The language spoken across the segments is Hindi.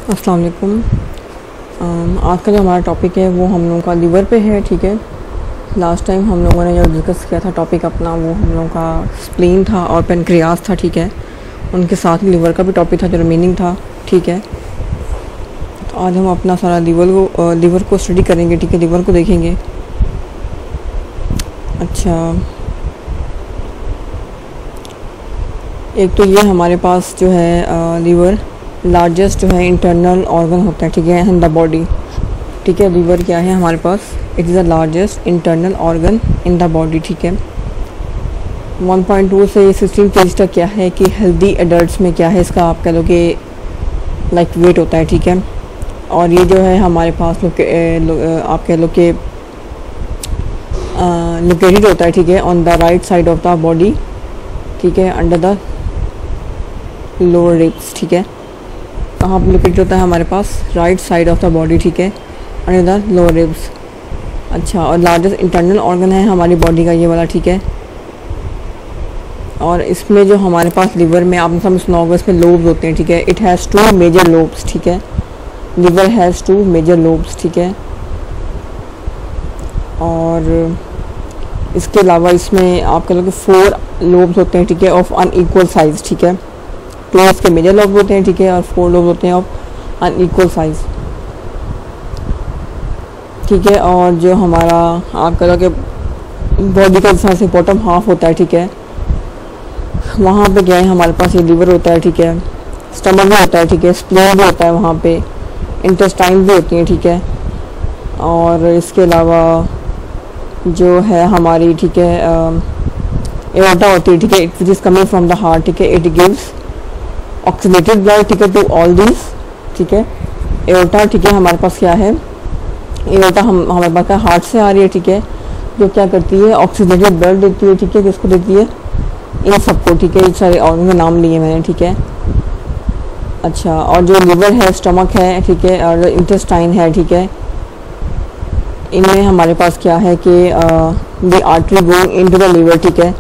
अस्सलाम वालेकुम। आज का जो हमारा टॉपिक है वो हम लोगों का लीवर पे है। ठीक है, लास्ट टाइम हम लोगों ने जो डिस्कस किया था टॉपिक अपना, वो हम लोगों का स्प्लीन था और पेनक्रियास था। ठीक है, उनके साथ लीवर का भी टॉपिक था जो रिमेनिंग था। ठीक है, तो आज हम अपना सारा लीवर को स्टडी करेंगे। ठीक है, लीवर को देखेंगे। अच्छा, एक तो ये हमारे पास जो है लीवर लार्जेस्ट जो है इंटरनल ऑर्गन होता है। ठीक है, इन द बॉडी। ठीक है, लीवर क्या है हमारे पास, it is the largest internal organ in the body. ठीक है, 1.2 से 16 kg तक क्या है कि हेल्दी एडल्ट्स में क्या है इसका आप कह लो कि लाइक वेट होता है। ठीक है, और ये जो है हमारे पास आप कह लो कि लोकेटेड होता है। ठीक है, on the right side of the body. ठीक है, अंडर द लोअर रिब्स। ठीक है, कहाँ पर लोकेटेड होता है हमारे पास, right side of the body. ठीक है, अंडर द लोअर रिब्स। अच्छा, और लार्जेस्ट इंटरनल ऑर्गन है हमारी बॉडी का ये वाला। ठीक है, और इसमें जो हमारे पास लीवर में आपने सब सुना होगा, इसमें लोब्स होते हैं। ठीक है, इट हैज़ 2 मेजर लोब्स। ठीक है, लीवर हैज़ 2 मेजर लोब्स। ठीक है, और इसके अलावा इसमें आप कह लो कि 4 लोब्स होते हैं। ठीक है, ऑफ अनइक्वल साइज़। ठीक है, 2 इसके मेजर लोब्स होते हैं। ठीक है, और 4 लोब्स होते हैं ऑफ अनइक्वल साइज़। ठीक है, और जो हमारा आप कह लो कि बॉडी का जैसा से बॉटम हाफ होता है। ठीक है, वहाँ पे क्या है हमारे पास ये लीवर होता है। ठीक है, स्टमक भी होता है। ठीक है, स्प्लीन भी होता है, वहाँ पे इंटेस्टाइन भी होती है। ठीक है, और इसके अलावा जो है हमारी ठीक है एओर्टा होती है। ठीक है, which is coming from the heart. ठीक है, इट गिव्स ऑक्सीनेटेड ब्लड। ठीक है, टू ऑल दीज। ठीक है, एओर्टा ठीक है हमारे पास क्या है, एओर्टा हमारे पास का हार्ट से आ रही है। ठीक है, जो क्या करती है ऑक्सीनेटेड ब्लड देती है। ठीक है, किसको देती है, इन सबको। ठीक है, सारे ऑर्गन का नाम लिए मैंने। ठीक है, अच्छा, और जो लीवर है, स्टमक है। ठीक है, और इंटेस्टाइन है। ठीक है, इनमें हमारे पास क्या है कि the artery going into the liver. ठीक है,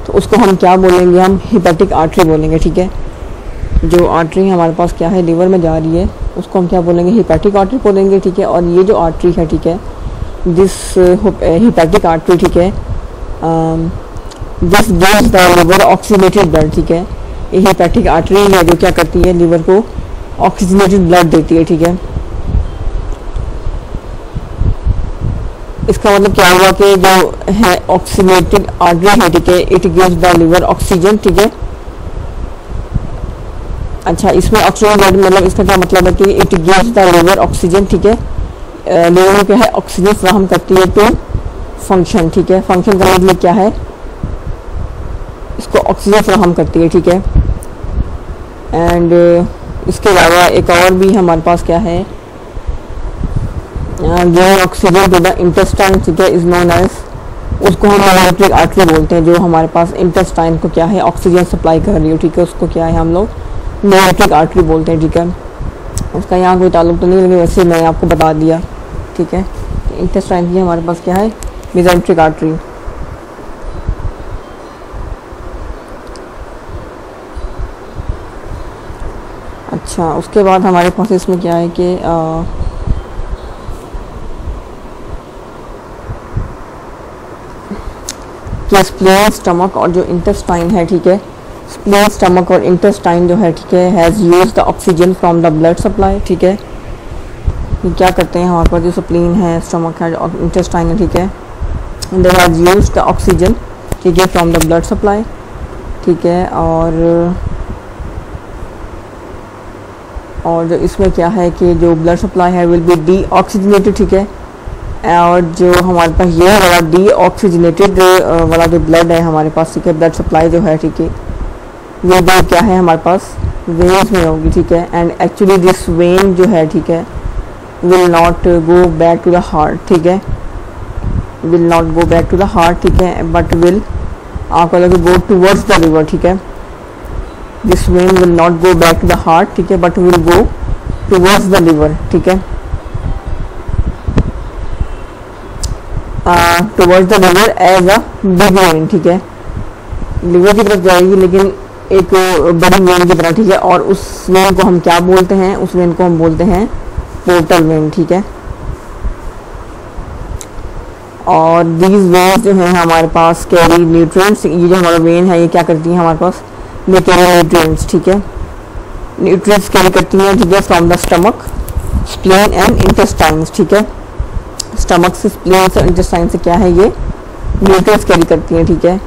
तो उसको हम क्या बोलेंगे, हम हिपैटिक आर्टरी बोलेंगे। ठीक है, जो आर्टरी हमारे पास क्या है लीवर में जा रही है उसको हम क्या बोलेंगे, हिपैटिक आर्टरी बोलेंगे। ठीक है, और ये जो आर्टरी है, ठीक है, दिस हिपैटिक आर्टरी, ठीक है, this gives the liver oxygenated blood. ठीक है, ये हिपैटिक आर्टरी है जो क्या करती है, लीवर को ऑक्सीजनेटेड ब्लड देती है। ठीक है, इसका मतलब क्या हुआ कि जो है ऑक्सीनेटेड आर्टरी है, ठीक है, it gives the liver oxygen. ठीक है, अच्छा, इसमें ऑक्सीजन ब्लड मतलब इसका क्या मतलब है कि it gives the liver oxygen. ठीक है, लिवर में क्या है ऑक्सीजन फ्राहम करती है टू फंक्शन। ठीक है, फंक्शन करने के लिए क्या है, इसको ऑक्सीजन फ्राहम करती है। ठीक है, एंड इसके अलावा एक और भी हमारे पास क्या है, giving oxygen to the intestine. ठीक है, इज नोन एज, उसको हम इलेक्ट्रिक आर्टरी बोलते हैं, जो हमारे पास इंटेस्टाइन को क्या है ऑक्सीजन सप्लाई कर रही हो। ठीक है, उसको क्या है हम लोग इलेक्ट्रिक आर्टरी बोलते हैं। ठीक है, उसका यहाँ कोई ताल्लुक तो नहीं, लेकिन वैसे मैंने आपको बता दिया। ठीक है, इंटेस्टाइन की हमारे पास क्या है मेसेंट्रिक आर्टरी। अच्छा, उसके बाद हमारे पास इसमें क्या है कि स्प्लीन, स्टमक और जो इंटेस्टाइन है, ठीक है, स्प्लीन, स्टमक और इंटेस्टाइन जो है, ठीक है, has use the oxygen from the blood supply. ठीक है, ये क्या करते हैं हमारे पास जो स्प्लीन है, स्टमक है और इंटेस्टाइन है, ठीक है, they has use the oxygen, ठीक है, फ्रॉम द ब्लड सप्लाई। ठीक है, और जो इसमें क्या है कि जो ब्लड सप्लाई है विल बी डी ऑक्सीजनेटेड। ठीक है, और जो हमारे पास ये वाला डी ऑक्सीजनेटेड वाला जो ब्लड है हमारे पास, ठीक है, ब्लड सप्लाई जो है, ठीक है, ये जो क्या है हमारे पास वेन्स में होगी। ठीक है, एंड एक्चुअली दिस वेन जो है, ठीक है, will not go back to the heart. ठीक है, will not go back to the heart. ठीक है, बट विल आप कह लो गो टूवर्ड्स द लिवर। ठीक है, this vein will not go back to the heart. ठीक है, but will go towards the liver. ठीक है, towards the liver as a big vein. ठीक है, लिवर की तरफ जाएगी, लेकिन एक बड़ी वेन की तरह, ठीक है। और उस वेन को हम क्या बोलते हैं, उस वेन को हम बोलते हैं पोर्टल वेन, ठीक है। और दीज वेन्स जो है हमारे पास कैरी न्यूट्रिएंट्स, ये जो हमारा वेन है ये क्या करती है हमारे पास, ये कैरी न्यूट्रिएंट्स, ठीक है। न्यूट्रिएंट्स कैरी करती हैं, ठीक है, from the stomach, spleen and intestines, ठीक है। स्टमक से, स्प्लीन से, इंटेस्टाइन से क्या है, ये न्यूट्रिएंट्स कैरी करती हैं, ठीक है।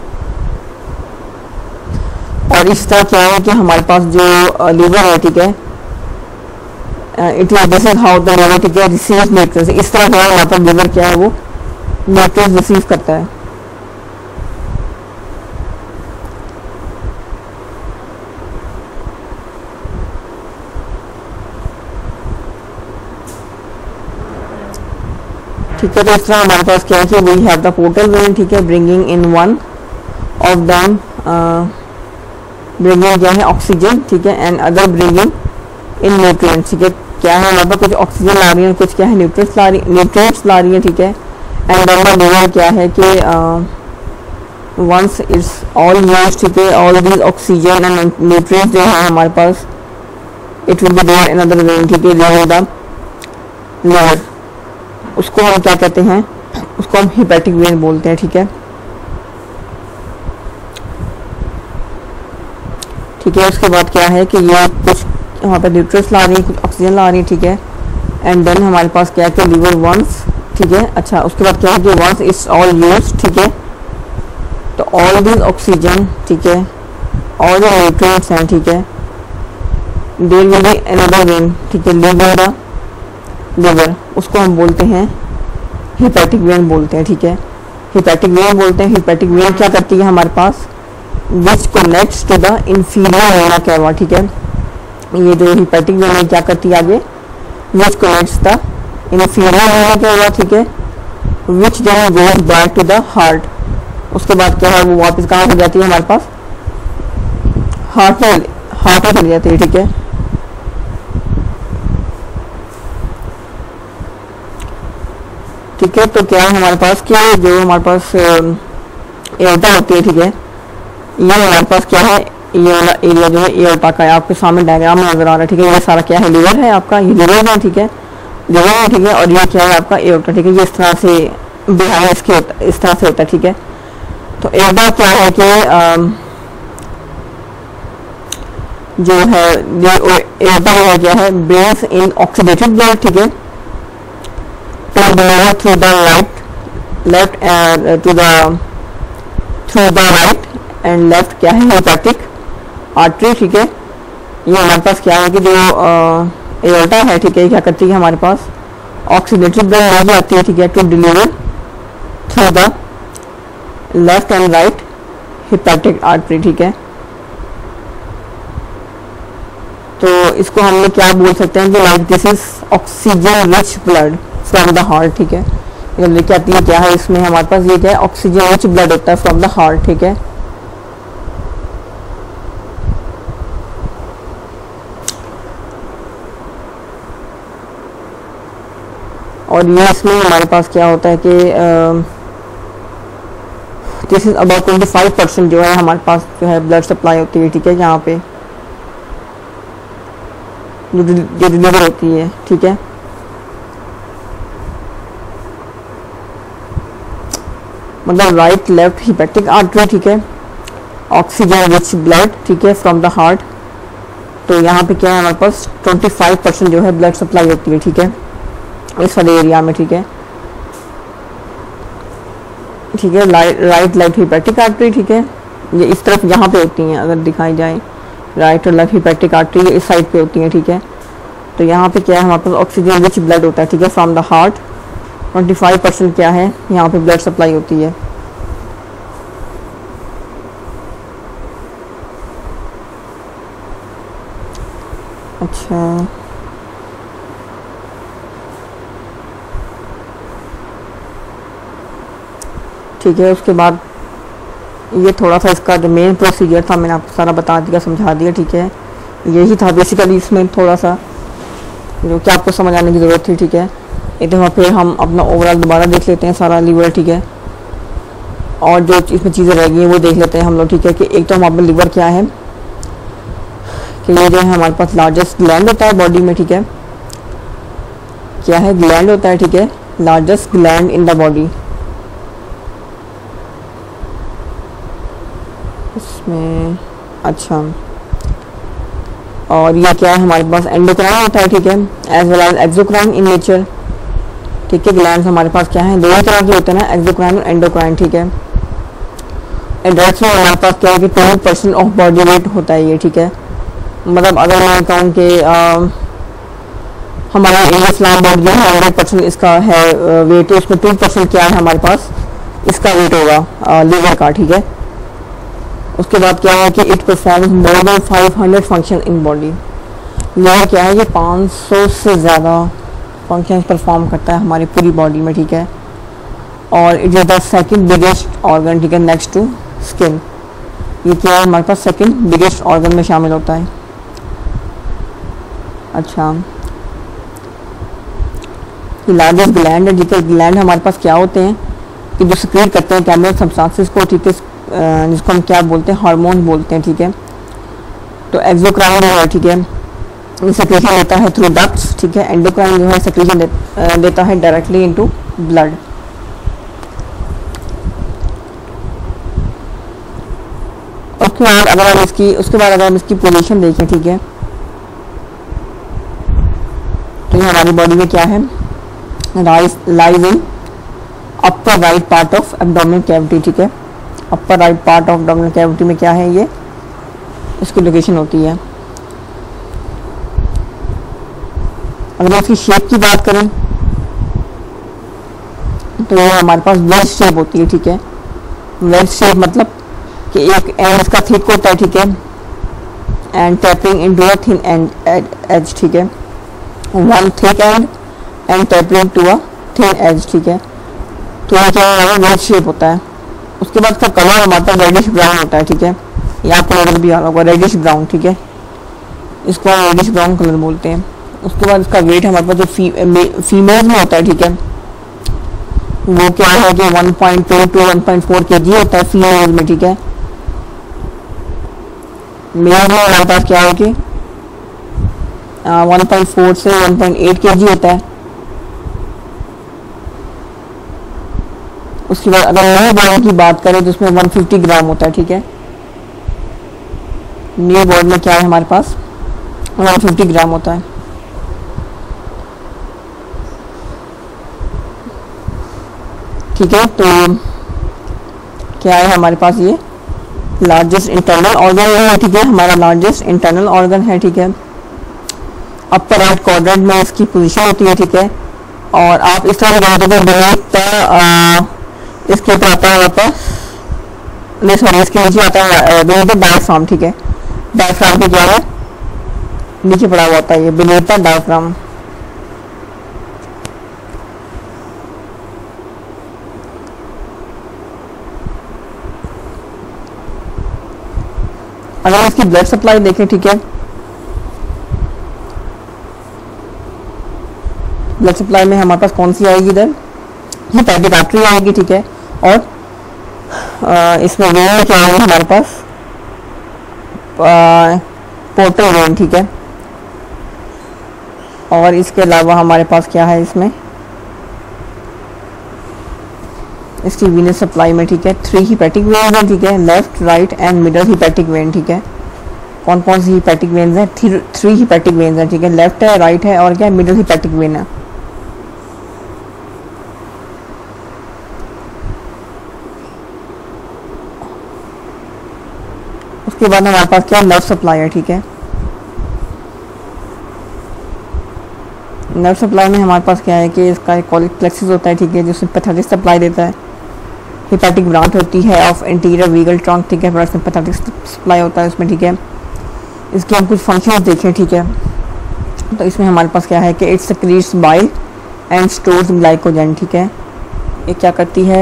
और इस तरह क्या है कि हमारे पास जो लीवर है, ठीक है, it is this is how the liver, ठीक है, रिसीव न्यूट्रिएंट्स। इस तरह क्या है हमारे पास लीवर क्या है, वो न्यूट्रिएंट्स रिसीव करता है। ठीक है, तो इस तरह हमारे पास क्या है कि we have the portal vein, ठीक है, bringing in one of them, bringing क्या है ऑक्सीजन, ठीक है, and other bringing in nutrients, ठीक है। क्या है हमारे पास, कुछ ऑक्सीजन ला रही है, कुछ क्या है न्यूट्रिएंट्स ला रही है, ठीक है। एंड देन द लीवर क्या है कि वंस इट्स ऑल यूज्ड, ठीक है, all these oxygen and nutrients जो है हमारे पास, it will be there in other vein, ठीक है, देयर द लीवर। उसको हम क्या कहते हैं, उसको हम हिपैटिक वेन बोलते हैं, ठीक है। ठीक है, उसके बाद क्या है कि ये कुछ वहाँ पर न्यूट्रिएंट्स ला रही है, कुछ ऑक्सीजन ला रही है, ठीक है। एंड देन हमारे पास क्या है कि लीवर वंस, ठीक है, अच्छा उसके बाद क्या है कि वंस इट्स ऑल यूज्ड, ठीक है, तो ऑल दिस ऑक्सीजन, ठीक है, ऑल द न्यूट्रिएंट्स हैं, ठीक है, there will be another vein, ठीक है, लीवर, उसको हम बोलते हैं हिपैटिक वेन बोलते हैं, ठीक है, हिपैटिक वेन बोलते हैं। हिपैटिक वेन क्या करती है हमारे पास, which connects to the inferior vena cava, ठीक है। ये जो हिपैटिक वेन है क्या करती है आगे, which connects the inferior vena cava, ठीक है, which then goes back to the heart. उसके बाद क्या है, वो वापस कहाँ हो जाती है हमारे पास, हार्ट में चली जाती है, ठीक है। ठीक है, तो क्या है हमारे पास कि जो हमारे पास एयरटा होती है, ठीक है, ये हमारे पास क्या है, ये वाला एरिया जो है एयरटा का है, आपके सामने डायग्राम में नजर आ रहा है, ठीक है। ये सारा क्या है, लीवर है आपका, ये लीवर है, ठीक है, लीवर है, ठीक है। और ये क्या है आपका एयरटा, ठीक है, ये इस तरह से बिहाइंड इसके इस तरह से होता है, ठीक है। तो एयरटा क्या है कि जो है एयरटा जो है क्या है, ब्रेन्स इन ऑक्सीडेटेड ब्लड, ठीक है, through the left to the through the right and left क्या है hepatic artery, ठीक है। ये हमारे पास क्या है कि जो एयरटा है, ठीक है, क्या करती है हमारे पास ऑक्सीडेटेड ब्लड ले जाती है, ठीक है, to deliver through the left and right hepatic artery, ठीक है। तो इसको हम लोग क्या बोल सकते हैं कि like this is oxygen rich blood from the heart, ठीक है। लेके आती है क्या है इसमें हमारे पास, ये क्या है ऑक्सीजन रिच ब्लड होता है फ्रॉम द हार्ट, ठीक है। और ये इसमें हमारे पास क्या होता है कि दिस इज अबाउट 25% जो है हमारे पास जो है ब्लड सप्लाई होती है, ठीक है, यहाँ पे जो डिलीवर होती है, ठीक है। मतलब राइट लेफ्ट हिपैटिक आर्टरी, ठीक है, ऑक्सीजन रिच ब्लड, ठीक है, फ्रॉम द हार्ट। तो यहाँ पे क्या है हमारे पास 25% जो है ब्लड सप्लाई होती है, ठीक है, इस वाले एरिया में, ठीक है, ठीक है। राइट लेफ्ट हिपैटिक आर्टरी, ठीक है, ये इस तरफ यहाँ पे होती हैं, अगर दिखाई जाए राइट और लेफ्ट हिपैटिक आर्टरी इस साइड पे होती हैं, ठीक है। तो यहाँ पे क्या है हमारे पास ऑक्सीजन रिच ब्लड होता है, ठीक है, फ्रॉम द हार्ट। 25% क्या है यहाँ पे ब्लड सप्लाई होती है। अच्छा, ठीक है, उसके बाद ये थोड़ा सा इसका जो मेन प्रोसीजर था मैंने आपको सारा बता दिया, समझा दिया, ठीक है। यही था बेसिकली, इसमें थोड़ा सा जो कि आपको समझ आने की ज़रूरत थी, ठीक है। एक दफ़ा फिर हम अपना ओवरऑल दोबारा देख लेते हैं सारा लीवर, ठीक है, और जो इसमें चीज़ें रह गई हैं वो देख लेते हैं हम लोग, ठीक है। कि एक तो हमारे लिवर क्या है, कि ये जो है हमारे पास लार्जेस्ट ग्लैंड होता है बॉडी में, ठीक है। क्या है? ग्लैंड होता है, ठीक है, largest gland in the body. इसमें अच्छा, और ये क्या है हमारे पास? एंडोक्राइन होता है, ठीक है, as well as exocrine in nature, ठीक है। ग्लैंड हमारे पास क्या है? दो ही तरह के होते हैं ना, एक्सोक्राइन और एंडोक्राइन, ठीक है। एडल्ट्स में हमारे पास क्या है कि 20% ऑफ बॉडी वेट होता है ये, ठीक है। मतलब अगर मैं कहूँ कि हमारा इस्लाम बॉडी जो है 100% इसका है वेट, तो उसमें 2% क्या है हमारे पास इसका वेट होगा लीवर का, ठीक है। उसके बाद क्या है कि it performs more than 500 function in body. Liver क्या है? ये 500 से ज़्यादा फंक्शंस परफॉर्म करता है हमारी पूरी बॉडी में, ठीक है। और it is the second biggest organ, ठीक है, नेक्स्ट टू स्किन। ये क्या है हमारे पास? सेकंड बिगेस्ट ऑर्गन में शामिल होता है। अच्छा, लार्जेस्ट ग्लैंड है, ठीक है। ग्लैंड हमारे पास क्या होते हैं कि जो सिक्रीट करते हैं केमिकल सब्सटेंसेस को, ठीक है, जिसको हम क्या बोलते हैं? हार्मोन बोलते हैं, ठीक है। तो एक्सोक्राइन जो है, ठीक है, ये सिक्रीशन देता है थ्रू डक्ट्स, ठीक है। एंडोक्राइन जो है सिक्रीशन देता है डायरेक्टली इनटू ब्लड। उसके बाद अगर हम इसकी पोजीशन देखें, ठीक है, तो ये हमारी बॉडी में क्या है? Lies in upper right part of abdominal cavity, ठीक है। Upper right part of abdominal cavity में क्या है? ये इसकी लोकेशन होती है। अगर इसकी शेप की बात करें तो ये हमारे पास वेज शेप होती है, ठीक है। वेज शेप मतलब कि एक एंड इसका थिक होता है, ठीक है, and tapering into a thin edge, ठीक है। One thick end tapering to a thin edge, ठीक है। तो ये क्या है? वेज शेप होता है। उसके बाद इसका कलर हमारा रेडिश ब्राउन होता है, ठीक है। ये आपको नजर भी आ रहा होगा, रेडिश ब्राउन, ठीक है। इसको हम रेडिश ब्राउन कलर बोलते हैं। उसके बाद इसका वेट हमारे पास जो फीमेल में होता है, ठीक है, वो क्या है कि 1.2 to 1.4 kg होता है फीमेल में, ठीक है। मेल में हमारे पास क्या है कि 1.4 से 1.8 kg होता है। उसके बाद अगर न्यू बॉर्न की बात करें तो उसमें 150 ग्राम होता है, ठीक है। न्यू बॉर्न में क्या है हमारे पास? 150 ग्राम होता है। ठीक है, तो क्या है हमारे पास? ये लार्जेस्ट इंटरनल ऑर्गन है, ठीक है, हमारा लार्जेस्ट इंटरनल ऑर्गन है, ठीक है। अपर राइट क्वाड्रेंट में इसकी पोजीशन होती है, ठीक है। और आप इस तरह से इसके ऊपर आता है नहीं सॉरी, इसके नीचे आता है डायफ्राम, ठीक है। डायफ्राम के क्या है? नीचे पड़ा हुआ होता है ये बिनेथ द डायफ्राम। अगर इसकी ब्लड सप्लाई देखें, ठीक है, ब्लड सप्लाई में हमारे पास कौन सी आएगी? इधर हेपेटिक आर्टरी आएगी, ठीक है। और इसमें वेन क्या आएगा हमारे पास? पोर्टल वेन, ठीक है। और इसके अलावा हमारे पास क्या है इसमें? इसकी वीनस सप्लाई में, ठीक है, 3 हिपैटिक वेन्स हैं, ठीक है, left right and middle hepatic vein, ठीक है। कौन कौन सी हिपैटिक वेन्स हैं? 3 हिपैटिक वेन्स हैं, ठीक है। लेफ्ट है, राइट है और क्या है? मिडल हिपैटिक वेन है। उसके बाद हमारे पास क्या? नर्व सप्लाई है, ठीक है। नर्व सप्लाई में हमारे पास क्या है कि इसका एक कॉलिक प्लेक्सिस होता है, ठीक है, जो सिंपैथेटिक सप्लाई देता है। हिपैटिक ब्रांच होती है ऑफ इंटीरियर वीगल ट्रंक, ठीक है, बड़ा सिंपैथेटिक सप्लाई होता है उसमें, ठीक है। इसके हम कुछ फंक्शंस देखें, ठीक है, तो इसमें हमारे पास क्या है कि it secretes bile and stores glycogen, ठीक है। ये क्या करती है?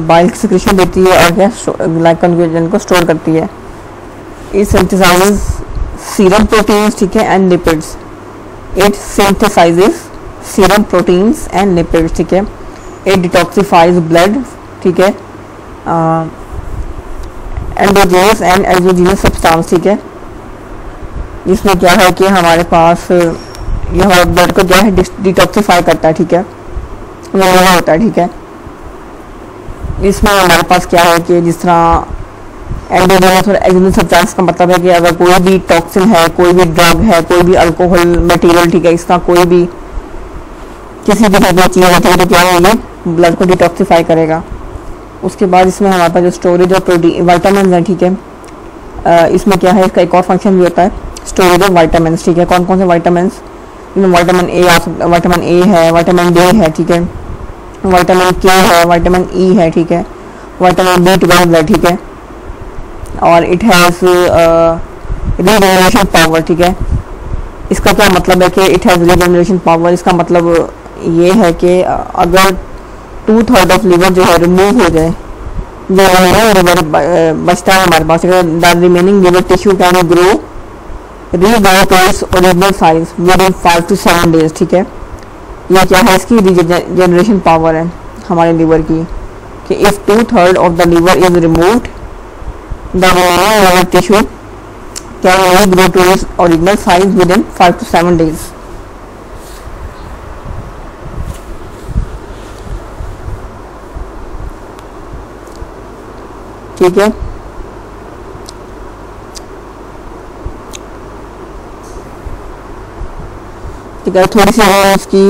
बाइल की सिक्रीशन देती है और क्या ग्लाइकोजन को स्टोर करती है। इट सिंथेसाइजेस सीरम प्रोटीन्स, ठीक है, and lipids. It synthesises serum proteins and lipids, ठीक है। इट डिटॉक्सिफाइज ब्लड, ठीक है, एंडोजेनस एंड एक्सोजेनस सब्सटेंस, ठीक है। जिसमें क्या है कि हमारे पास ये हमारे ब्लड को क्या है डिटॉक्सिफाई करता है, ठीक है, रिमूव होता है, ठीक है। इसमें हमारे पास क्या है कि जिस तरह एंडोजेनस और एक्सोजेनस सब्सटेंस का मतलब है कि अगर कोई भी टॉक्सिन है, कोई भी ड्रग है, कोई भी अल्कोहल मटेरियल, ठीक है, इसका कोई भी किसी भी तरह की चीज़ होती है तो क्या है, ये ब्लड को डिटॉक्सिफाई करेगा। उसके बाद इसमें हमारे पास जो स्टोरेज ऑफ प्रोटीन वाइटामिन है, ठीक है, इसमें क्या है, इसका एक और फंक्शन भी होता है, स्टोरेज ऑफ वाइटामिन, ठीक है। कौन कौन से वाइटामिन? वाइटामिन ए है, वाइटामिन डी है, ठीक है, वाइटामिन के है, वाइटामिन ई है, ठीक है, वाइटामिन B12 है, ठीक है, और इट हैज़ रीजनरेशन पावर, ठीक है। इसका क्या मतलब है कि इट हैज़ रीजनरेशन पावर? इसका मतलब ये है कि अगर 2/3 ऑफ लिवर जो है रिमूव हो जाए, जो लिवर बचता है हमारे पास, the remaining liver tissue can grow regrow to its original size within 5 to 7 days, ठीक है। ये क्या है, इसकी रीजनरेशन पावर है हमारे लिवर की, कि if 2/3 of the liver is removed the remaining liver tissue can regrow to its original size within 5 to 7 days। ठीक है, ठीक है, थोड़ी सी इसकी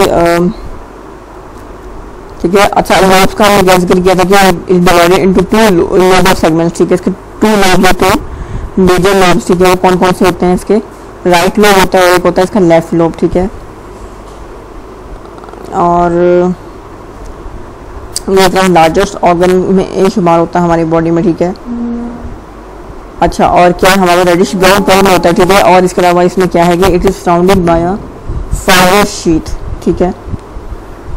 ठीक है। अच्छा, लॉब्स का हमने जिक्र किया था कि is divided into 2 lobe segments, ठीक है। इसके 2 लोब होते हैं, मेजर लोब्स, ठीक है। वो कौन कौन से होते हैं? इसके राइट लोब होता है और एक होता है इसका लेफ्ट लोब, ठीक है। और ये तरह लार्जेस्ट ऑर्गन में एक शुमार होता है हमारी बॉडी में, ठीक है। अच्छा, और क्या हमारा रेडिश ब्राउन कलर में होता है, ठीक है। और इसके अलावा इसमें क्या है कि it is surrounded by a fibrous sheet, ठीक है।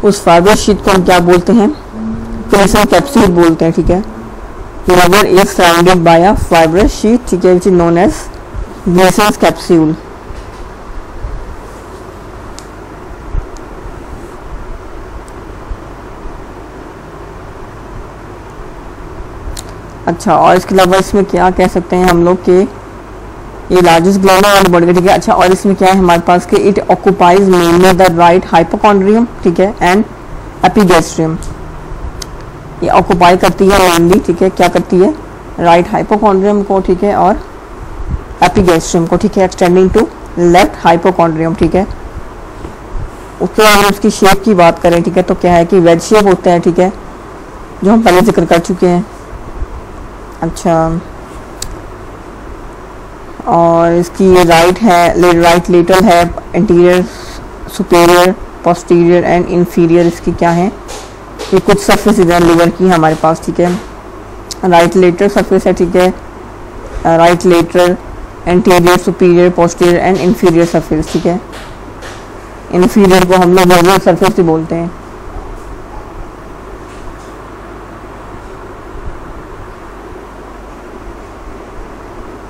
उस फाइब्रस शीट को हम क्या बोलते हैं? पेनिसिल कैप्सूल बोलते हैं, ठीक है। Liver is surrounded by a fibrous sheet, ठीक है, विच इज नोन एज पेनिसिल कैप्सूल। अच्छा, और इसके अलावा इसमें क्या कह सकते हैं हम लोग कि ये लार्जेस्ट ग्लैंड है बॉडी का, ठीक है। अच्छा, और इसमें क्या है हमारे पास कि it occupies mainly the right hypochondrium, ठीक है, एंड एपिगैस्ट्रियम। ये ऑक्यूपाई करती है मेनली, ठीक है, क्या करती है? राइट हाइपोकॉन्ड्रियम को, ठीक है, और एपिगैस्ट्रियम को, ठीक है, एक्सटेंडिंग टू लेफ्ट हाइपोकॉन्ड्रियम, ठीक है। उसके बाद हम उसकी शेप की बात करें, ठीक है, तो क्या है कि वेज शेप होता है, ठीक है, जो हम पहले जिक्र कर चुके हैं। अच्छा, और इसकी राइट है, राइट लेटरल है, interior, superior, posterior and inferior इसकी क्या है? ये कुछ सरफेस है लिवर की हमारे पास, ठीक है। राइट लेटरल सरफेस है, ठीक है, right lateral, interior, superior, posterior and inferior surface, ठीक है। इंफीरियर को हम लोग वेजल सरफेस ही बोलते हैं।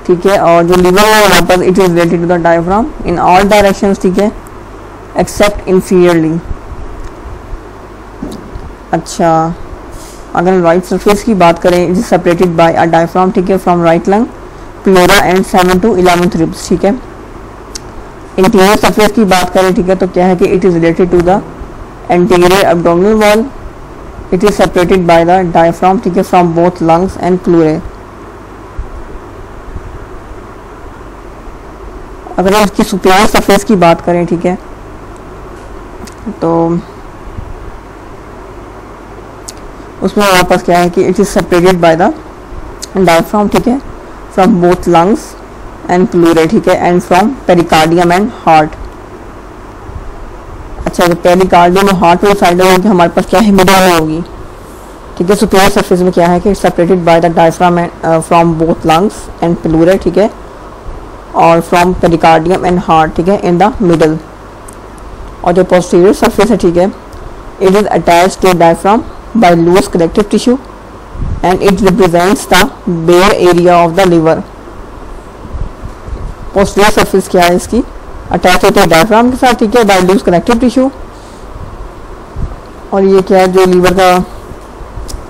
ठीक है, और जो लिवर है वहाँ पर it is related to the diaphragm in all directions, ठीक है, एक्सेप्ट इंफीरियरली। अच्छा, अगर राइट सरफेस की बात करें, it is separated bye a diaphragm, ठीक है, from right lung, pleura and 7 to 11th ribs, ठीक है। इंटीरियर सरफेस की बात करें, ठीक है, तो क्या है कि it is related to the anterior abdominal wall, it is separated by the diaphragm, ठीक है, from both lungs and pleurae. अगर हम उसकी सुपेरियर सरफेस की बात करें, ठीक है, तो उसमें हमारे पास क्या है कि it is separated by the diaphragm, ठीक है, from both lungs and pleurae, ठीक है, and from pericardium and heart. अच्छा, तो पेरिकार्डियम और हार्ट वाली साइड होगी हमारे पास क्या है? मिडल में होगी, ठीक है। सुपेरियर सरफेस में क्या है कि separated by the diaphragm and from both lungs and pleurae, ठीक है, और फ्रॉम पेरिकार्डियम एंड हार्ट, ठीक है, इन द मिडल। और जो पोस्टीरियर सरफेस है, ठीक है, it is attached to diaphragm by loose connective tissue and it represents the bare area of the liver. Posterior surface क्या है इसकी? अटैच होता है डायफ्राम के साथ, ठीक है, बाय लूज कनेक्टिव टिश्यू। और ये क्या है? जो लीवर का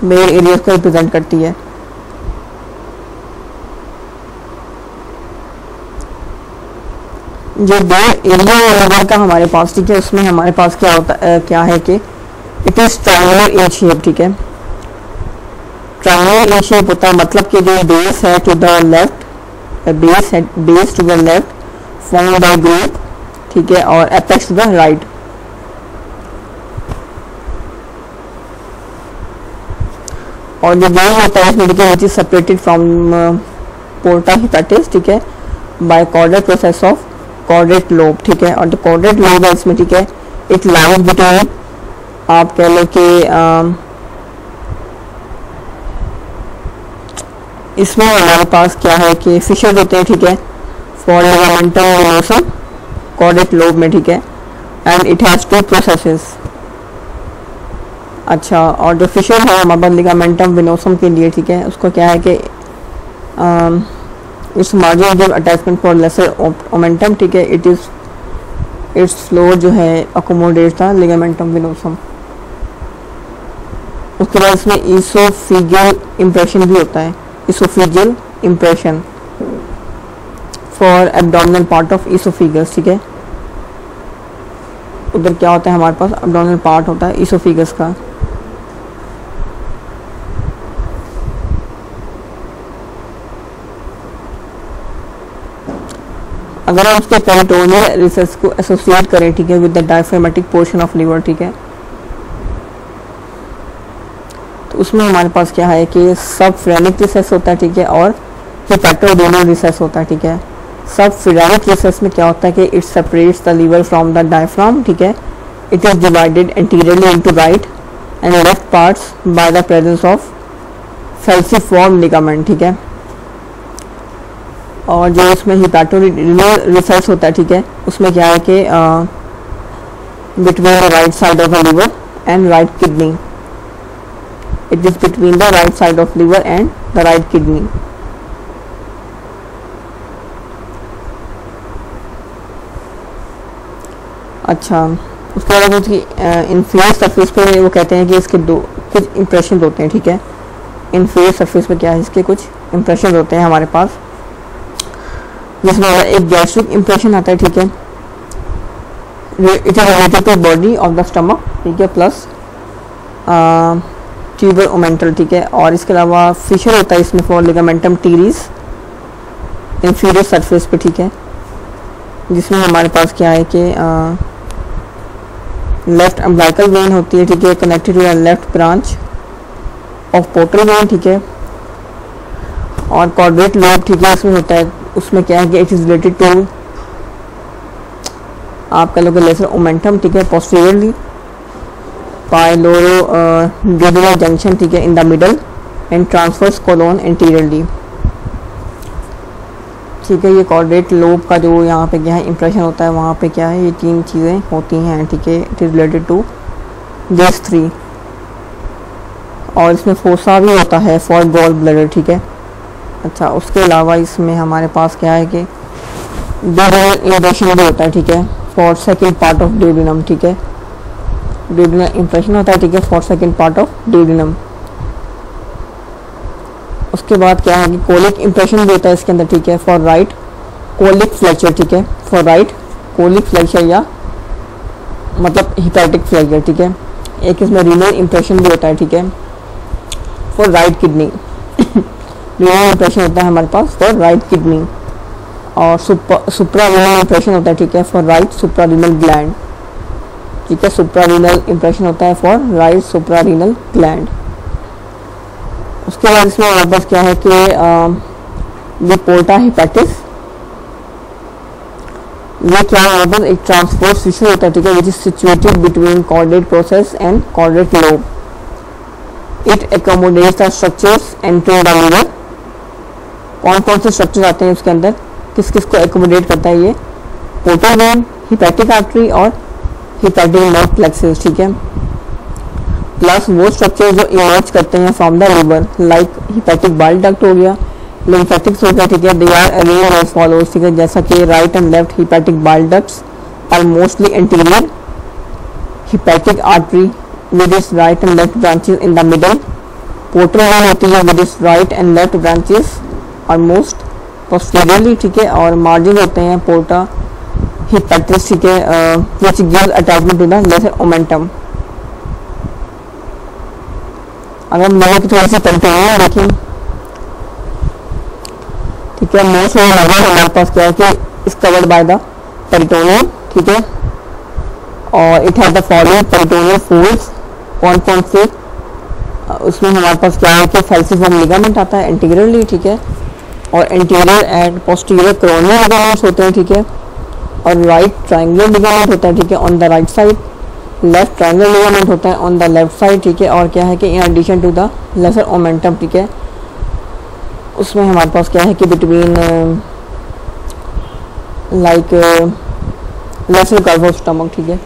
बेयर एरिया को रिप्रेजेंट करती है। जो दो एरिया लिवर का हमारे पास, ठीक है, उसमें हमारे पास क्या होता क्या है कि it is triangular in shape, ठीक है। ट्रायंगुलर इन शेप होता है मतलब कि जो बेस है to the left, base to the left form by group, ठीक है, और एपेक्स टू द राइट। और जो वेन होता है इसमें देखिए which is separated from porta hepatis, ठीक है, by caudate process of caudate lobe, ठीक है। और जो कॉर्डेट लोब है इसमें, ठीक है, इट लाइज बिटवीन, आप कह लो कि इसमें हमारे पास क्या है कि फिशर होते हैं, ठीक है, for ligamentum venosum caudate lobe में, ठीक है, and it has two processes. अच्छा, और जो फिशर है हमारे पास लिगामेंटम वेनोसम के लिए, ठीक है, उसको क्या है कि इस margin give attachment for laser omentum, ठीक है, इट्स फ्लोर जो है अकोमोडेट था लिगामेंटम वेनोसम। उसके बाद इसमें इसोफिजियल इम्प्रेशन भी होता है, oesophageal impression for abdominal part of oesophagus, ठीक है। उधर क्या होता है हमारे पास एब्डोमिनल पार्ट होता है इसोफिगस का। अगर हम उसके पेरिटोनियल रिसेस को एसोसिएट करें, ठीक है, with the diaphragmatic portion of liver, ठीक है, तो उसमें हमारे पास क्या है कि सब फ्रेनिक रिसेस होता है, ठीक है, और हिपैटोडेनल रिसेस होता है, ठीक है। सब फ्रेनिक रिसेस में क्या होता है कि it separates the liver from the diaphragm, ठीक है। It is divided anteriorly into right and left parts by the presence of falciform ligament, ठीक है। और जो इसमें हिपैटोडेनल रिसेस होता है, ठीक है, उसमें क्या है कि between the right side of the liver and right kidney, it is between the right side of liver and the right kidney. अच्छा, उसके बाद उसकी इनफेरियर सरफेस पे वो कहते हैं कि इसके दो कुछ इंप्रेशन होते हैं, ठीक है। इनफेरियर सरफेस पे क्या है, इसके कुछ इंप्रेशन होते हैं हमारे पास, जिसमें एक गैस्ट्रिक इंप्रेशन आता है, ठीक है, it is related to body of the stomach, ठीक है, प्लस ट्यूबर ओमेंटल, ठीक है। और इसके अलावा फिशर होता है इसमें for ligamentum teres inferior surface पे, ठीक है, जिसमें हमारे पास क्या है कि लेफ्ट अम्बिलिकल वेन होती है, ठीक है, connected to the left branch of portal vein, ठीक है। और कॉर्डेट लोब, ठीक है, उसमें होता है, उसमें क्या है कि इट इज रिलेटेड टू आप कह लो कि लेसर ओमेंटम, ठीक है, पोस्टीरियरली पाइलोरो ड्यूडिनल जंक्शन, ठीक है, in the middle and transverse colon anteriorly, ठीक है। ये कॉर्डेट लोब का जो यहाँ पे क्या है इंप्रेशन होता है, वहाँ पे क्या है ये तीन चीज़ें होती हैं, ठीक है, it is related to this three. और इसमें फोसा भी होता है फॉर गॉल ब्लैडर, ठीक है। अच्छा, उसके अलावा इसमें हमारे पास क्या है कि ड्यूडिनल इम्प्रेशन भी होता है, ठीक है, for second part of duodenum, ठीक है। ड्यूडिनल इम्प्रेशन होता है, ठीक है, for second part of duodenum. उसके बाद क्या है कि कोलिक इंप्रेशन भी होता है इसके अंदर, ठीक है, फॉर राइट कोलिक फ्लेक्चर, ठीक है, फॉर राइट कोलिक फ्लेक्चर या मतलब हिपैटिक फ्लेक्चर, ठीक है। एक इसमें रीनल इंप्रेशन भी होता है, ठीक है, for right kidney renal impression होता है हमारे पास फॉर राइट किडनी। और सुप्रारीनल इंप्रेशन होता है, ठीक है, फॉर राइट सुप्रारीनल ग्लैंड, ठीक है। सुप्रारीनल इंप्रेशन होता है फॉर राइट सुप्रारीनल ग्लैंड। उसके बाद इसमें हमारे पास क्या है कि ये पोर्टा हिपैटिस, ये क्या हमारे पास एक ट्रांसपोर्ट फिशर होता है, ठीक है, which is situated between caudate process and caudate lobe. It accommodates the structures entering the liver. कौन कौन से स्ट्रक्चर आते हैं उसके अंदर, किस किस को एकोमोडेट करता है ये, पोर्टल वेन, हिपैटिक आर्टरी और हिपैटिक नर्व प्लेक्सस, ठीक है। प्लस वो स्ट्रक्चर जो इमर्ज करते हैं from the liver, like hepatic bile duct हो गया, लिम्फेटिक्स हो गया, ठीक है, they are arranged as follows, ठीक है, जैसा कि right and left hepatic bile ducts are mostly anterior, hepatic artery with its right and left branches in the middle, portal vein होती है with its right and left branches are most posteriorly, ठीक है। और मार्जिन होते हैं पोर्टा हिपैटिस, ठीक है, which gives attachment to the lesser omentum. अगर हम लोगों की थोड़ी सी पेरिटोनियम देखें, ठीक है, मोस्ट ऑफ द हमारे पास क्या है कि इस कवर्ड बाय द पेरिटोनियम, ठीक है, और it has the following peritoneal folds. कौन से उसमें हमारे पास क्या है कि फैल्सिफॉर्म लिगामेंट आता है एंटीरियरली, ठीक है, और एंटीरियर एंड पोस्टीरियर कोरोनियल लिगामेंट्स होते हैं, ठीक है, और राइट ट्रायंगुलर लिगामेंट होता है, ठीक है, on the right side, left triangular ligament होता है ऑन द लेफ्ट साइड, ठीक है, और क्या है कि in addition to the lesser omentum, ठीक है, उसमें हमारे पास क्या है कि between like lesser curve of stomach, ठीक है।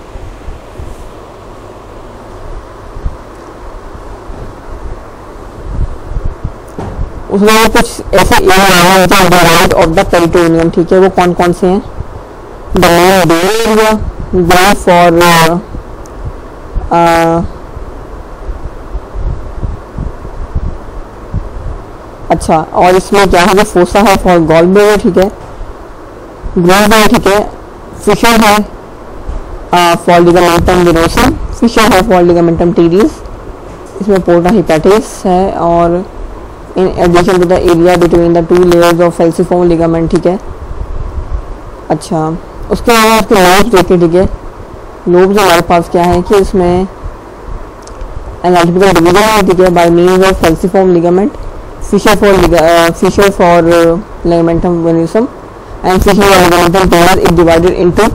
उसमें कुछ ऐसे एरिया ऑफ द पेरिटोनियम, ठीक है, वो कौन कौन से हैं? The main area going for अच्छा, और इसमें क्या है, फोसा है फॉर गॉल ब्लैडर, ठीक है, ग्रोव है, ठीक है, फिशर है फॉर लिगामेंटम वेनोसम, फिशर है फॉर लिगामेंटम टीरियस, इसमें पोर्टा हिपैटिस है, और in addition to the area between the two layers of falciform ligament, ठीक है। अच्छा, उसके अलावा आपके लोब्स देखें, ठीक है, लोब्स हमारे पास क्या है कि इसमें एनाटॉमिकल डिवीजन है, ठीक है, by means of falciform ligament, fissure for ligamentum venosum and fissure for ligamentum teres is divided into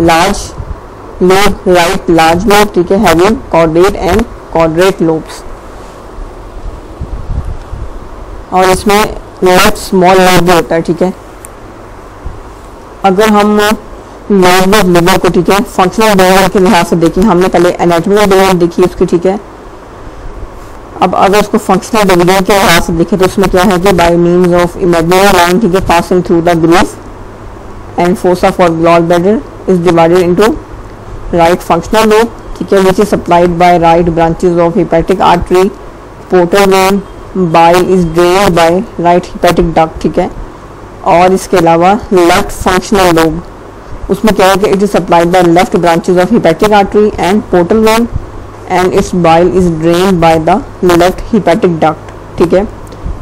large lobe, right large lobe, ठीक है, having caudate and caudate lobes, और इसमें लेफ्ट स्मॉल लोब भी होता है, ठीक है। अगर हम लोब ऑफ लिवर को, ठीक है, फंक्शनल डिवीजन के लिहाज से देखें, हमने पहले एनाटॉमिकल डिवीजन देखी उसकी, ठीक है, अब अगर उसको फंक्शनल डिवीजन के लिहाज से देखें तो उसमें क्या है कि by means of imaginary line, ठीक है, passing through the groove and fossa for gall bladder is divided into right functional lobe, ठीक है, which is supplied by right branches of hepatic artery, portal vein, bile is drained by right hepatic duct, ठीक है, और इसके अलावा लेफ्ट फंक्शनल लोब, उसमें क्या है कि it is supplied by left branches of hepatic artery and portal when and it's bile is drained by the left hepatic duct, ठीक है,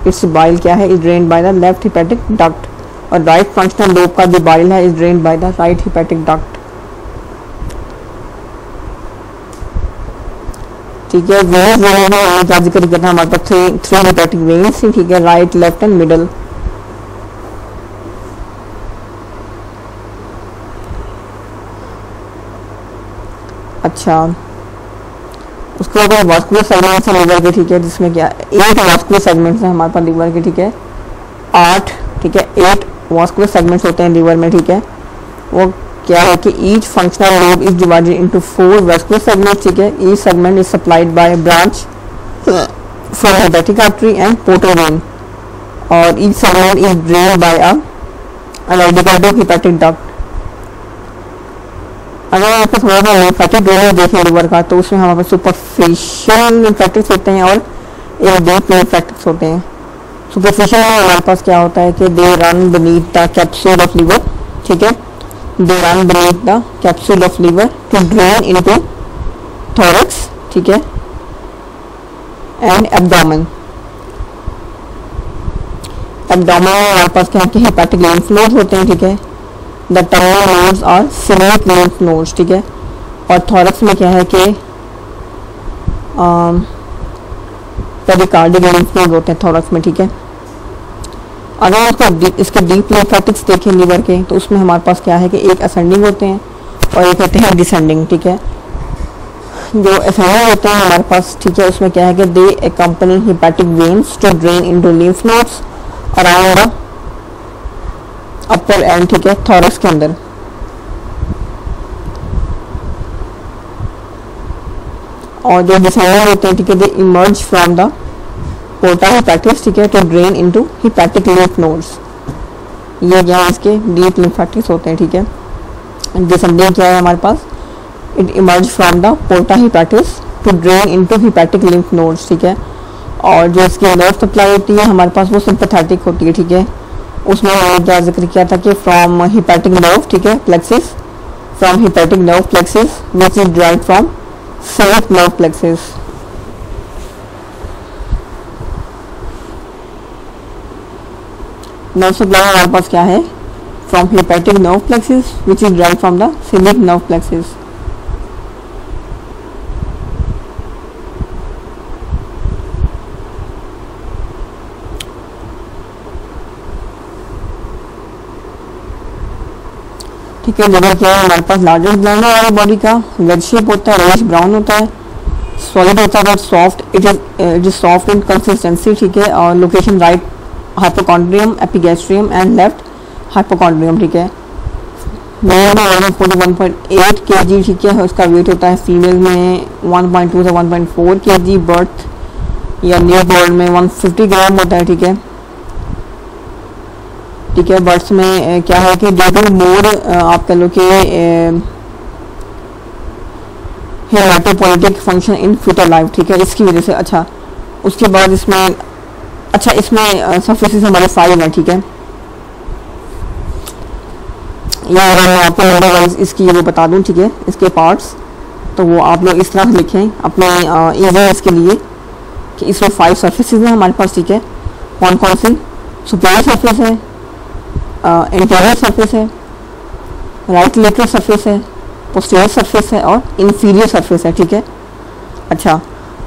इट्स बाइल क्या है, is drained by the left hepatic duct, और राइट फंक्शनल लोब का जो बाइल है is drained by the right hepatic duct, ठीक है। वेन्स हमने क्या जिक्र किया था, हमारे पास थ्री हेपेटिक वेन्स, ठीक है, राइट, लेफ्ट एंड मिडल। अच्छा, उसके बाद वास्कुलर सेगमेंट्स हैं लीवर के, ठीक है, जिसमें क्या 8 वास्कुलर सेगमेंट्स हैं हमारे पास लीवर के, ठीक है, 8, ठीक है, 8 वास्कुलर सेगमेंट्स होते हैं लीवर में, ठीक है। वो क्या है कि each functional lobe is divided into 4 vascular segments, ठीक है, each segment is supplied by branch from hepatic artery and portal vein, और each segment is drained by a analytical hepatic duct. अगर आपको थोड़ा सा लिम्फेटिक ड्रेनेज देखें लीवर का, तो उसमें हमारे पास सुपरफिशियल लिम्फेटिक्स होते हैं और एक डीप लिम्फेटिक्स होते हैं। सुपरफिशियल में हमारे पास क्या होता है कि they run beneath the capsule of liver, ठीक है, they run beneath the capsule of liver to drain into thorax, ठीक है, एंड एब्डोमेन। एब्डोमेन में हमारे पास क्या है कि हेपेटिक लिम्फ नोड्स होते हैं, ठीक है, the terminal nodes are similar lymph nodes, ठीक है, और थोरैक्स में क्या है कि पेरिकार्डिक लिम्फ नोड होते हैं थोरैक्स में, ठीक है। अगर आपको इसके डीप लिम्फेटिक्स देखें लीवर के, तो उसमें हमारे पास क्या है कि एक असेंडिंग होते हैं और एक होते हैं डिसेंडिंग, ठीक है। जो असेंडिंग होते हैं हमारे पास, ठीक है, उसमें क्या है कि they accompany hepatic veins to drain into lymph nodes around the upper end, ठीक है, थोरैक्स के अंदर। और जो डिसेंडिंग होते हैं, ठीक है, they emerge from the porta hepatis, ठीक है, to drain into hepatic lymph nodes. ये क्या है, इसके डीप लिम्फेटिक्स होते हैं, ठीक है। डिसेंडिंग क्या है हमारे पास, it emerge from the porta hepatis to drain into hepatic lymph nodes, ठीक है। और जो इसकी नर्व सप्लाई होती है हमारे पास वो सिंपैथेटिक होती है, ठीक है, उसमें मैंने क्या जिक्र किया था कि फ्रॉम हिपैटिक नर्व, ठीक है, plexus, from hepatic nerve plexus which is derived from सिलिक नर्व प्लेक्सिस। नर्व सप्लाई हमारे पास क्या है, from hepatic nerve plexus which is derived from the सिलिक नर्व प्लेक्सिस। ठीक है, लिवर क्या है हमारे पास, लार्जेस्ट ग्लैंड है हमारी बॉडी का, वेज शेप होता है, रेडिश ब्राउन होता है, सॉलिड होता है but soft, it is soft in consistency, ठीक है, और location right hypochondrium, epigastrium and left hypochondrium, ठीक है। मेल में 41.8 kg, ठीक है, उसका वेट होता है, फीमेल में 1.2 से 1.4 kg, बर्थ या न्यू बॉर्न में 150 ग्राम होता है, ठीक है। ठीक है, बर्ड्स में क्या है कि ड्यू टू मोर आप कह लो कि haematopoietic function in future life, ठीक है, इसकी वजह से। अच्छा, उसके बाद इसमें इसमें सरफेसेस हमारे 5 हैं, ठीक है। या अगर मैं आपको नंबर वाइज इसकी वो बता दूं, ठीक है, इसके पार्ट्स, तो वो आप लोग इस तरह लिखें अपने ईजीनेस के लिए कि इसमें 5 सरफेसेस हैं हमारे पास, ठीक है। कौन कौन सी, सुपीरियर सरफेस है, इंटीरियर सरफेस है, राइट लेटरल सरफेस है, पोस्टीरियर सरफेस है और इंफीरियर सरफेस है, ठीक है। अच्छा,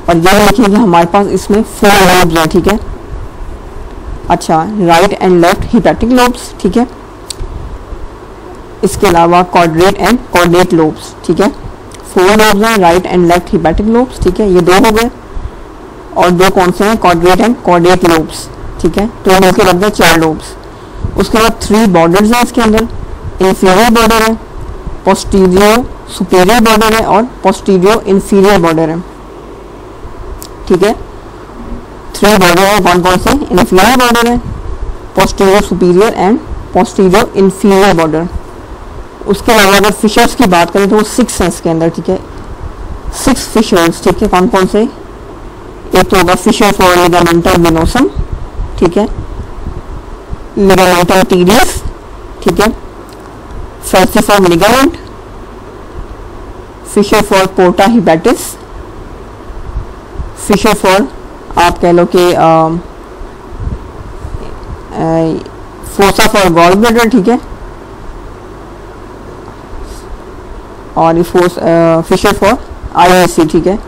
और यह लिखेंगे हमारे पास इसमें 4 लोब्स हैं, ठीक है। अच्छा, right and left hepatic lobes, ठीक है। इसके अलावा कॉर्डेट एंड कॉर्डेट लोब्स, ठीक है। 4 लोब्स हैं, right and left hepatic lobes, ठीक है, ये 2 हो गए। और 2 कौन से हैं, कॉर्डेट एंड कॉर्डेट लोब्स, ठीक है, तो मिलकर लग गए 4 लोब्स। उसके बाद 3 बॉर्डर्स हैं इसके अंदर, इंफीरियर बॉर्डर है, पोस्टीरियर सुपीरियर बॉर्डर है और पोस्टीरियर इंफीरियर बॉर्डर है, ठीक है। 3 बॉर्डर है, कौन कौन से, इंफीरियर बॉर्डर है, posterior superior and posterior inferior border. उसके अलावा अगर फिशर्स की बात करें तो वो 6 हैं इसके अंदर, ठीक है, 6 फिशर्स, ठीक है। कौन कौन से, एक तो होगा फिशर फॉर लिगामेंटम वेनोसम, ठीक है, लिगामेंटम टीरियस, ठीक है, falciform ligament, fissure for porta hepatis, fissure for आप कह लो कि फोसा फॉर गॉल ब्लैडर, ठीक है, और फिशर फॉर आईएससी, ठीक है।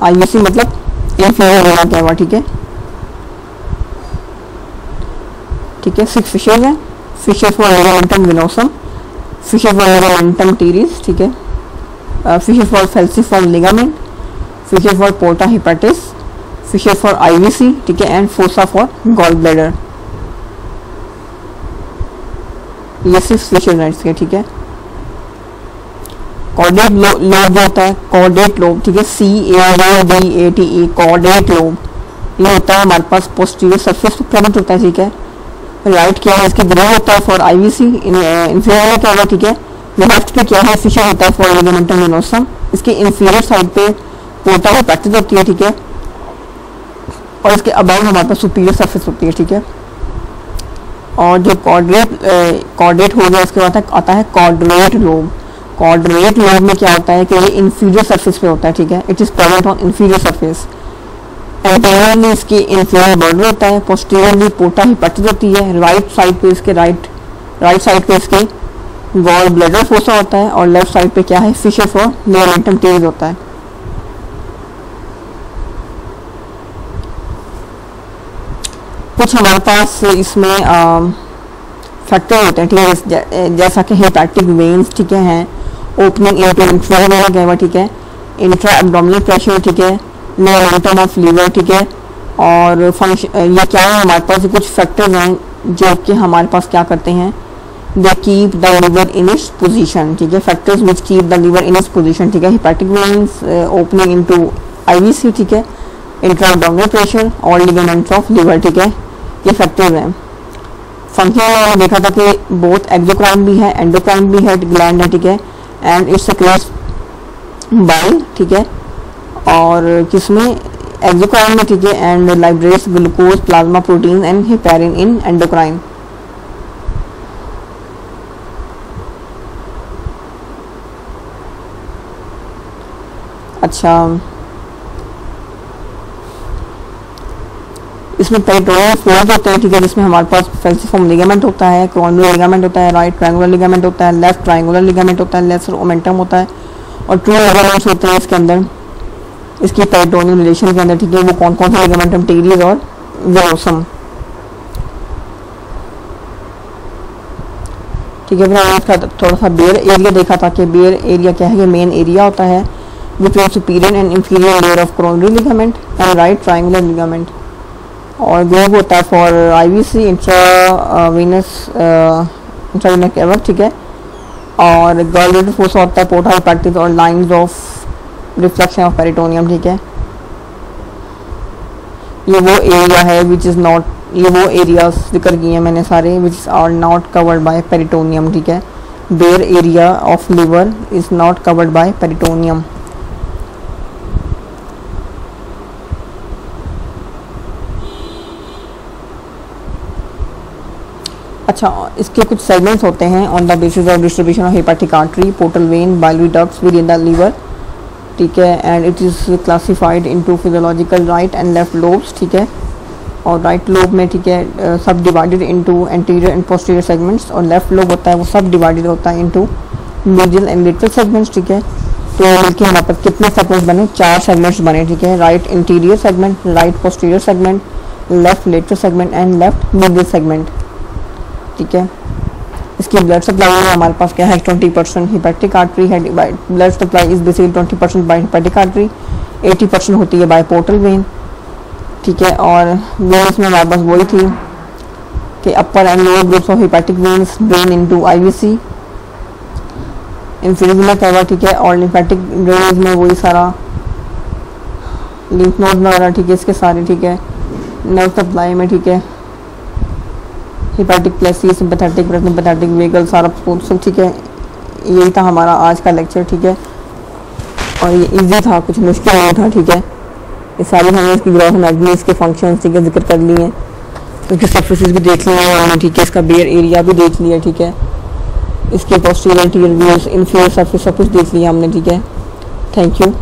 आईएससी मतलब इंफीरियर होना क्या हुआ, ठीक है, ठीक है। 6 फिशर्स हैं, fissure for ligamentum venosum, fissure for ligamentum teres, ठीक है, fissure for falciform ligament, fissure for porta hepatis, fissure for IVC, ठीक है, and fossa for gall bladder. ये 6 फिशर हैं इसके, ठीक है। कॉर्डेट लोब जो होता है, कॉर्डेट लोब, ठीक है, CARDATE, कॉर्डेट लोब, ये होता है हमारे पास पोस्टीरियर सरफेस पे प्रेजेंट होता है, ठीक है। राइट क्या है, इसके ग्रे होता है फॉर आईवीसी, इंफीरियर क्या होगा, ठीक है। लेफ्ट पे क्या है, फिशर होता है फॉर लिगामेंटम वेनोसम, इसके इंफीरियर साइड पे पोर्टा हिपैटिस होती है, ठीक है, और इसके अबाउट हमारे पास सुपीरियर सरफेस होती है, ठीक है। और जो कॉर्डेट हो गया, उसके बाद आता है कॉर्डेट लोब। कॉर्डेट लोब में क्या होता है कि ये इंफीरियर सरफेस पे होता है, ठीक है, it is present on inferior surface. Anteriorly इसकी इंफीरियर बॉर्डर होता है, पोस्टीरियरली पोर्टा हिपैटिस होती है, राइट साइड पे इसके राइट साइड पे इसके गॉल ब्लैडर फोसा होता है, और लेफ्ट साइड पे क्या है, फिशर फॉर लिगामेंटम टीरिस होता है। कुछ हमारे पास इसमें फैक्टर होते हैं, ठीक है, जैसा कि हेपैटिक वेन्स, ठीक है, ओपनिंग इनटू इंफीरियर गया हुआ, ठीक है, इंट्रा एब्डोमिनल प्रेशर, ठीक है, मोमेंटम ऑफ लीवर, ठीक है, और फंक्शन, ये क्या है हमारे पास कुछ फैक्टर्स हैं जो कि हमारे पास क्या करते हैं, they keep the liver in its position, ठीक है, factors which keep the liver in its position, ठीक है। Hepatic veins, opening into IVC, ठीक है, इंट्रा एब्डोमिनल प्रेशर और लिगामेंट्स ऑफ लिवर, ठीक है, ये फैक्टर्स हैं। फंक्शन में देखा था कि बहुत एक्सोक्राइन भी है, एंडोक्राइन भी है ग्लैंड है, ठीक है, एंड इट्स सिक्रेट्स बाइल, ठीक है, और किसमें एक्सोक्राइन में, ठीक है, and liberates glucose plasma protein and heparin in endocrine. अच्छा, इसमें पेरिटोनियल फोल्ड होते हैं, ठीक है, जिसमें हमारे पास फैल्सिफॉर्म लिगामेंट होता है, कॉर्नुलर लिगामेंट होता है, राइट ट्रायंगुलर लिगामेंट होता है, लेफ्ट ट्रायंगुलर लिगामेंट होता है, लेफ्ट ओमेंटम होता है, और टू लिगामेंट्स होते हैं इसके अंदर, इसकी पेरिटोनियल रिलेशन के अंदर, ठीक है। वो कौन कौन से लिगामेंटम, टेरिस और वेलोसम, ठीक है। फिर हमने इसका थोड़ा सा बेयर एरिया देखा था कि बेयर एरिया क्या है, ये मेन एरिया होता है between superior and inferior layer of coronary ligament and right triangular ligament, और ग्लोब होता है फॉर आईवीसी इंट्रावीनस कैवर, ठीक है, और गॉलब्लैडर फोसा होता है पोर्टा हेपेटिस और lines of reflection of peritoneum, ठीक है। ये वो एरिया है विच इज़ नॉट, ये वो एरियाज जिक्र किए हैं मैंने सारे which are not covered by peritoneum, ठीक है। Bare area of liver is not covered by peritoneum. अच्छा, इसके कुछ सेगमेंट्स होते हैं on the basis of distribution of hepatic artery, portal vein, biliary ducts within the liver, ठीक है, and it is classified into physiological right and left lobes, ठीक है, और राइट लोब में, ठीक है, subdivided into anterior and posterior segments, और लेफ्ट लोब होता है वो सब डिवाइडेड होता है into medial and lateral segments, ठीक है। तो मिलकर हमारे पास कितने सेगमेंट्स बने, 4 सेगमेंट्स बने, ठीक है, right interior segment, right posterior segment, left lateral segment and left medial segment, ठीक है। इसकी ब्लड सप्लाई में हमारे पास क्या है, 20% हेपेटिक आर्टरी है, blood supply is basically 20% by hepatic artery, 80% होती है बाय पोर्टल वेन, ठीक है। और वेन्स में हमारे पास वही थी कि upper and lower groups of hepatic veins drain into IVC inferior cava, ठीक है, और लिम्फेटिक ड्रेनेज में वही सारा लिम्फ नोड वगैरह, ठीक है, इसके सारे, ठीक है, नर्व सप्लाई में, ठीक है, hepatic plexus, sympathetic, parasympathetic vagal, सारा सब, ठीक है। यही था हमारा आज का लेक्चर, ठीक है, और ये इजी था, कुछ मुश्किल नहीं था, ठीक है। ये सारी हमने इसकी ग्रॉस एनाटॉमी, इसके फंक्शंस, ठीक है, जिक्र कर लिए हैं, इसके सरफेसेस भी देख लिए हैं हमने, ठीक है, इसका बेयर एरिया भी देख लिया, ठीक है, इसके posterior interior views, inferior surface सब कुछ देख लिया हमने, ठीक है। Thank you.